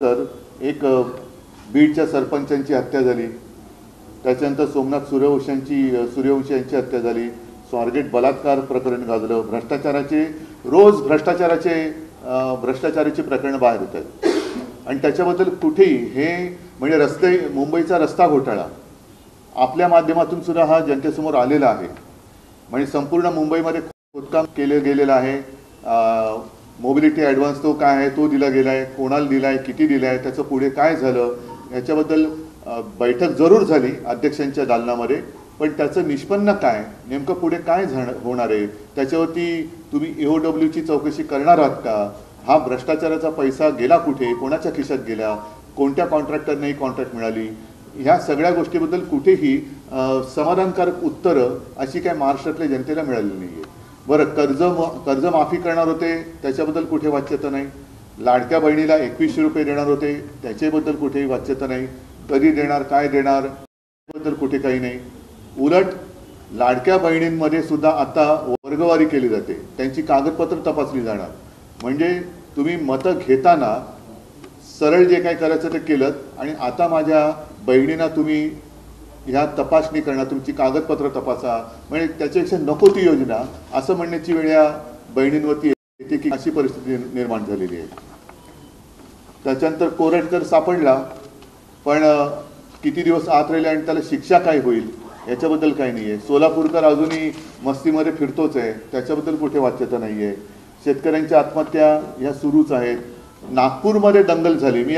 तर एक बीडच्या सरपंचांची हत्या झाली, त्याच्यानंतर सोमनाथ सूर्यवंशी यांची हत्या झाली, स्वारगेट बलात्कार प्रकरण गाजलं, भ्रष्टाचाराची प्रकरणं बाहेर येत आहेत आणि त्याच्याबद्दल कुठेही हे म्हणजे मुंबईचा रस्ता घोटाळा आपल्या माध्यमातून सुद्धा हा जनतेसमोर आलेला आहे। म्हणजे संपूर्ण मुंबईमध्ये खोदकाम केले गेलेलं आहे। मोबिलिटी ॲडव्हान्स तो काय आहे, तो दिला गेला आहे, कोणाला दिला आहे, किती दिला आहे, त्याचं पुढे काय झालं याच्याबद्दल बैठक जरूर झाली अध्यक्षांच्या दालनामध्ये, पण त्याचं निष्पन्न काय, नेमकं पुढे काय होणार आहे, त्याच्यावरती तुम्ही EOWची चौकशी करणार आहात का, हा भ्रष्टाचाराचा पैसा गेला कुठे, कोणाच्या खिशात गेला, कोणत्या कॉन्ट्रॅक्टरने कॉन्ट्रॅक्ट मिळाली, ह्या सगळ्या गोष्टीबद्दल कुठेही समाधानकारक उत्तरं अशी काय महाराष्ट्रातल्या जनतेला मिळाली नाही आहे। बरं, कर्ज माफी करणार होते त्याच्याबद्दल कुठे वाच्यता नाही, लाडक्या बहिणीला 2100 रुपये देणार होते त्याच्याबद्दल कुठेही वाच्यता नाही, कधी देणार, काय देणार त्याबद्दल कुठे काही नाही। उलट लाडक्या बहिणींमध्ये सुद्धा आता वर्गवारी केली जाते, त्यांची कागदपत्र तपासली जाणार, म्हणजे तुम्ही मतं घेताना सरळ जे काय करायचं ते केलं आणि आता माझ्या बहिणींना तुम्ही ह्या तपासणी करणार, तुमची कागदपत्र तपासा, म्हणजे त्याच्यापेक्षा नको ती योजना असं म्हणण्याची वेळ या बहिणींवरती येते की अशी परिस्थिती निर्माण झालेली आहे। त्याच्यानंतर कोरटकर सापडला, पण किती दिवस आत राहिले आणि त्याला शिक्षा काय होईल याच्याबद्दल काही नाही आहे। सोलापूरकर अजूनही मस्तीमध्ये फिरतोच आहे, त्याच्याबद्दल कुठे वाच्यता नाही आहे। शेतकऱ्यांच्या आत्महत्या ह्या सुरूच आहेत। नागपूरमध्ये दंगल झाली, मी